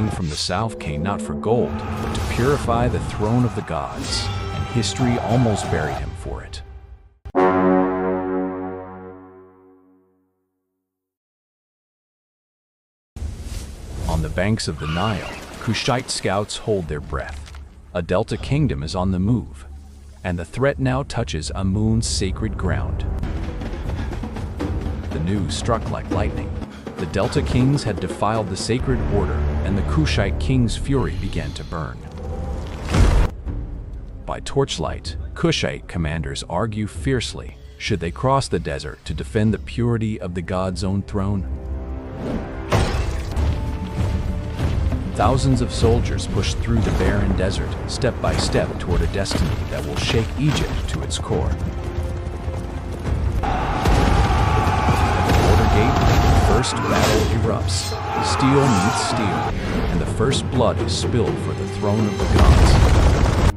king from the south came not for gold, but to purify the throne of the gods, and history almost buried him for it. On the banks of the Nile, Kushite scouts hold their breath. A Delta kingdom is on the move, and the threat now touches Amun's sacred ground. The news struck like lightning. The Delta kings had defiled the sacred order, and the Kushite king's fury began to burn. By torchlight, Kushite commanders argue fiercely, should they cross the desert to defend the purity of the god's own throne? Thousands of soldiers push through the barren desert, step by step toward a destiny that will shake Egypt to its core. At the border gate, the first battle erupts. Steel meets steel, and the first blood is spilled for the throne of the gods.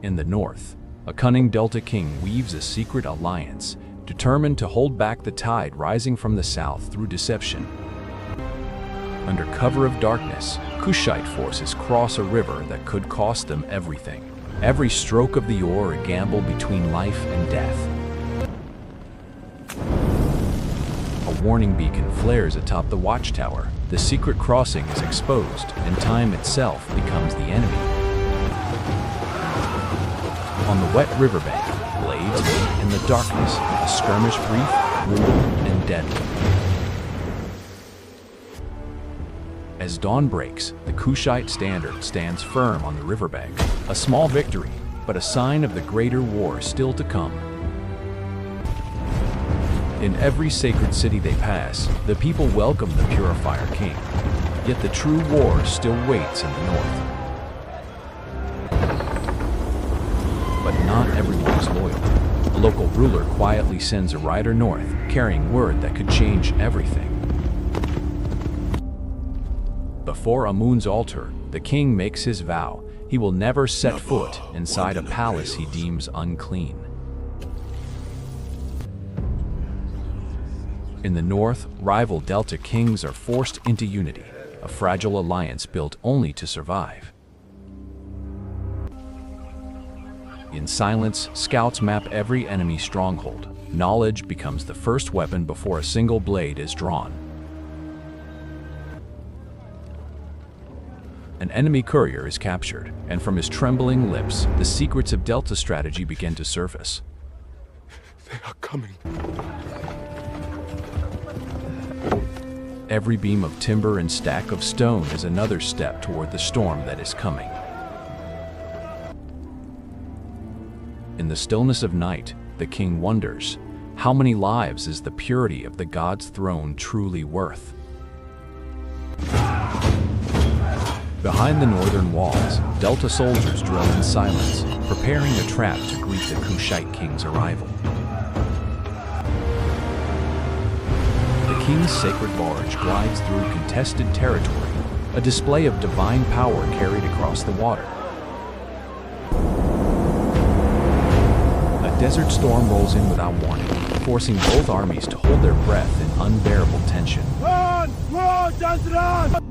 In the north, a cunning Delta king weaves a secret alliance, determined to hold back the tide rising from the south through deception. Under cover of darkness, Kushite forces cross a river that could cost them everything. Every stroke of the oar a gamble between life and death. A warning beacon flares atop the watchtower. The secret crossing is exposed, and time itself becomes the enemy. On the wet riverbank, blades meet in the darkness, a skirmish brief, brutal, and deadly. As dawn breaks, the Kushite standard stands firm on the riverbank. A small victory, but a sign of the greater war still to come. In every sacred city they pass, the people welcome the Purifier king. Yet the true war still waits in the north. But not everyone is loyal. A local ruler quietly sends a rider north, carrying word that could change everything. Before Amun's altar, the king makes his vow. He will never set foot inside a palace he deems unclean. In the north, rival Delta kings are forced into unity, a fragile alliance built only to survive. In silence, scouts map every enemy stronghold. Knowledge becomes the first weapon before a single blade is drawn. An enemy courier is captured, and from his trembling lips, the secrets of Delta strategy begin to surface. They are coming. Every beam of timber and stack of stone is another step toward the storm that is coming. In the stillness of night, the king wonders, how many lives is the purity of the god's throne truly worth? Behind the northern walls, Delta soldiers drill in silence, preparing a trap to greet the Kushite king's arrival. The king's sacred barge glides through contested territory, a display of divine power carried across the water. A desert storm rolls in without warning, forcing both armies to hold their breath in unbearable tension. Run! Run!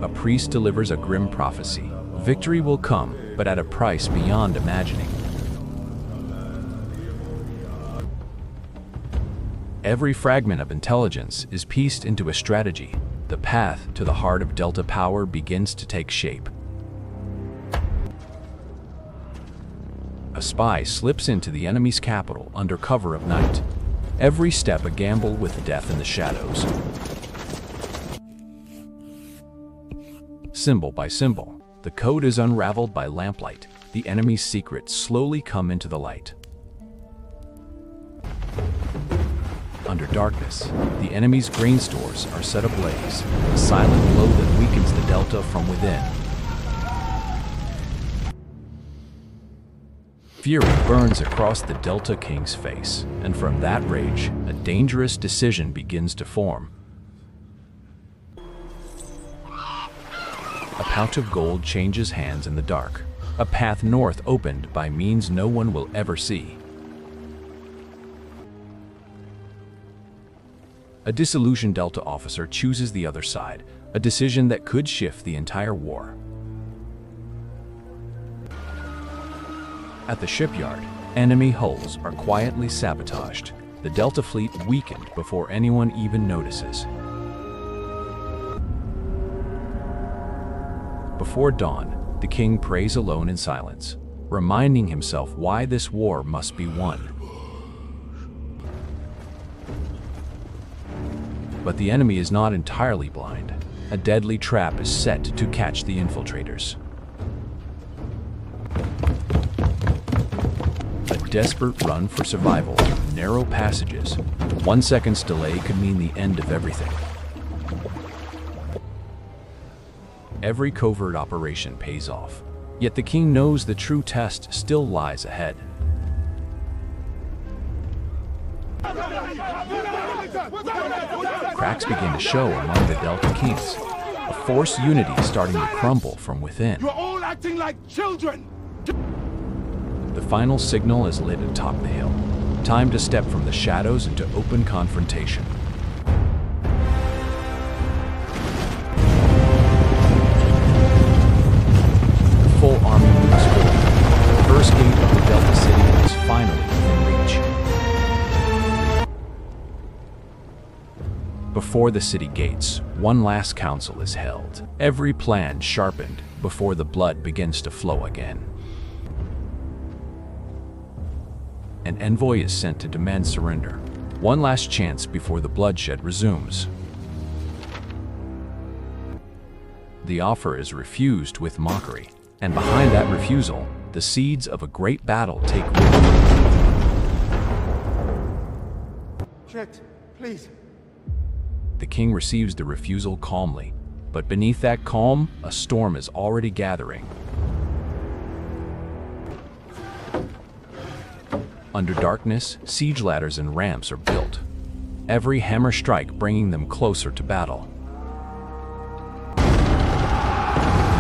A priest delivers a grim prophecy. Victory will come, but at a price beyond imagining. Every fragment of intelligence is pieced into a strategy. The path to the heart of Delta power begins to take shape. A spy slips into the enemy's capital under cover of night. Every step a gamble with death in the shadows. Symbol by symbol, the code is unraveled by lamplight. The enemy's secrets slowly come into the light. Under darkness, the enemy's grain stores are set ablaze, a silent blow that weakens the Delta from within. Fury burns across the Delta king's face, and from that rage, a dangerous decision begins to form. A pouch of gold changes hands in the dark, a path north opened by means no one will ever see. A disillusioned Delta officer chooses the other side, a decision that could shift the entire war. At the shipyard, enemy hulls are quietly sabotaged. The Delta fleet weakened before anyone even notices. Before dawn, the king prays alone in silence, reminding himself why this war must be won. But the enemy is not entirely blind. A deadly trap is set to catch the infiltrators. A desperate run for survival through narrow passages. 1 second's delay could mean the end of everything. Every covert operation pays off, yet the king knows the true test still lies ahead. Cracks begin to show among the Delta kings, a forced unity starting to crumble from within. You're all acting like children! The final signal is lit atop the hill. Time to step from the shadows into open confrontation. The full army moves forward. The first gate of the Delta city is finally within reach. Before the city gates, one last council is held. Every plan sharpened before the blood begins to flow again. An envoy is sent to demand surrender. One last chance before the bloodshed resumes. The offer is refused with mockery, and behind that refusal, the seeds of a great battle take root. Jet, please. The king receives the refusal calmly, but beneath that calm, a storm is already gathering. Under darkness, siege ladders and ramps are built, every hammer strike bringing them closer to battle. In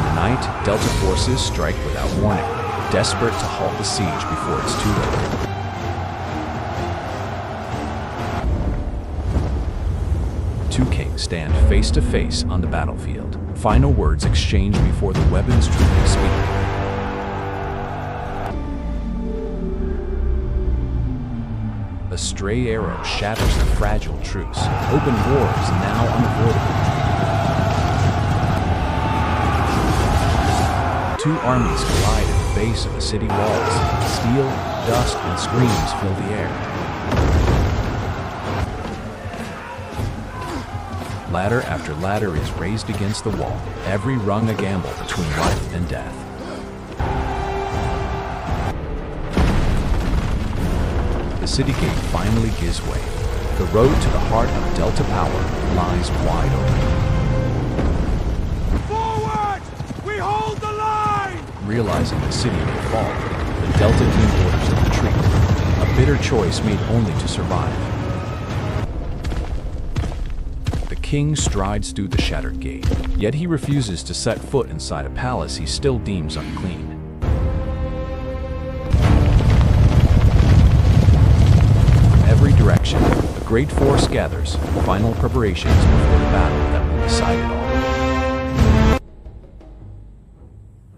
the night, Delta forces strike without warning, desperate to halt the siege before it's too late. Two kings stand face to face on the battlefield. Final words exchanged before the weapons truly speak. A stray arrow shatters the fragile truce. Open war is now unavoidable. Two armies collide at the base of the city walls. Steel, dust, and screams fill the air. Ladder after ladder is raised against the wall, every rung a gamble between life and death. The city gate finally gives way. The road to the heart of Delta power lies wide open. Forward! We hold the line! Realizing the city may fall, the Delta team orders a retreat, a bitter choice made only to survive. The king strides through the shattered gate, yet he refuses to set foot inside a palace he still deems unclean. Every direction, a great force gathers, final preparations before the battle that will decide it all.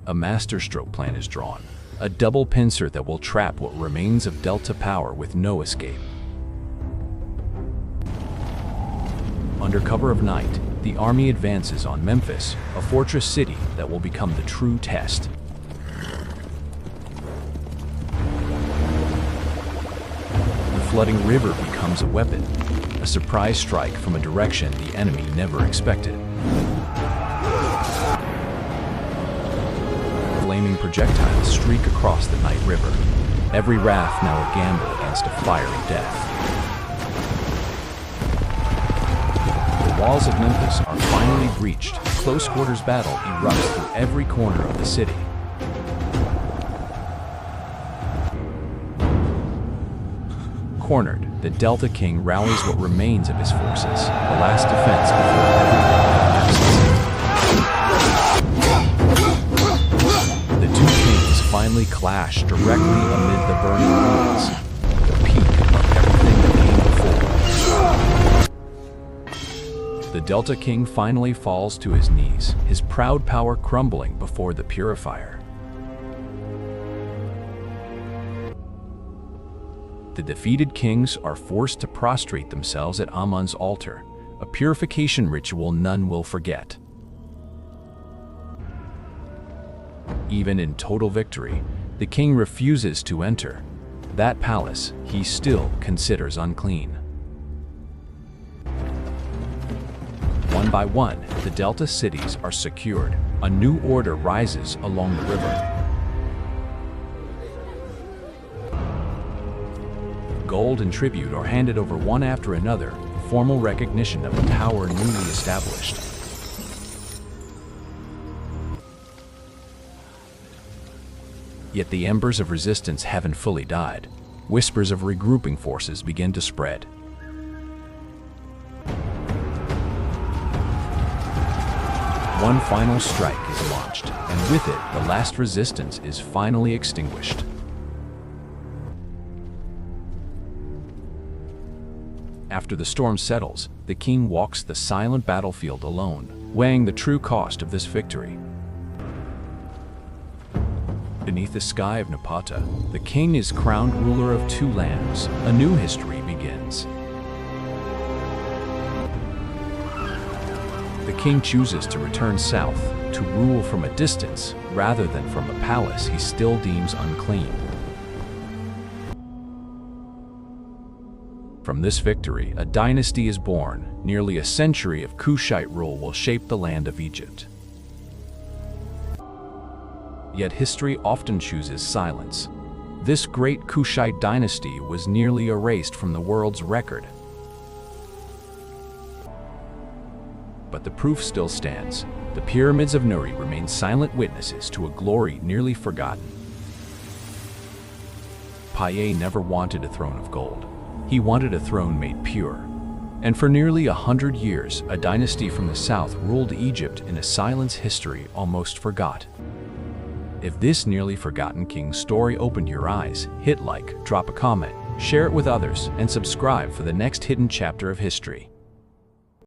A masterstroke plan is drawn, a double pincer that will trap what remains of Delta power with no escape. Under cover of night, the army advances on Memphis, a fortress city that will become the true test. The flooding river becomes a weapon, a surprise strike from a direction the enemy never expected. Flaming projectiles streak across the night river, every raft now a gamble against a fiery death. The walls of Memphis are finally breached. Close quarters battle erupts through every corner of the city. Cornered, the Delta King rallies what remains of his forces, the last defense before everything collapses. The two kings finally clash directly amid the burning ruins, the peak of everything that came before. the Delta King finally falls to his knees, his proud power crumbling before the Purifier. The defeated kings are forced to prostrate themselves at Amun's altar, a purification ritual none will forget. Even in total victory, the king refuses to enter. That palace he still considers unclean. One by one, the Delta cities are secured. A new order rises along the river. Gold and tribute are handed over one after another, formal recognition of the power newly established. Yet the embers of resistance haven't fully died. Whispers of regrouping forces begin to spread. One final strike is launched, and with it, the last resistance is finally extinguished. After the storm settles, the king walks the silent battlefield alone, weighing the true cost of this victory. Beneath the sky of Napata, the king is crowned ruler of two lands. A new history begins. The king chooses to return south, to rule from a distance, rather than from a palace he still deems unclean. From this victory, a dynasty is born. Nearly a century of Kushite rule will shape the land of Egypt. Yet history often chooses silence. This great Kushite dynasty was nearly erased from the world's record. But the proof still stands. The pyramids of Nuri remain silent witnesses to a glory nearly forgotten. Piye never wanted a throne of gold. He wanted a throne made pure. And for nearly 100 years, a dynasty from the south ruled Egypt in a silence history almost forgot. If this nearly forgotten king's story opened your eyes, hit like, drop a comment, share it with others, and subscribe for the next hidden chapter of history.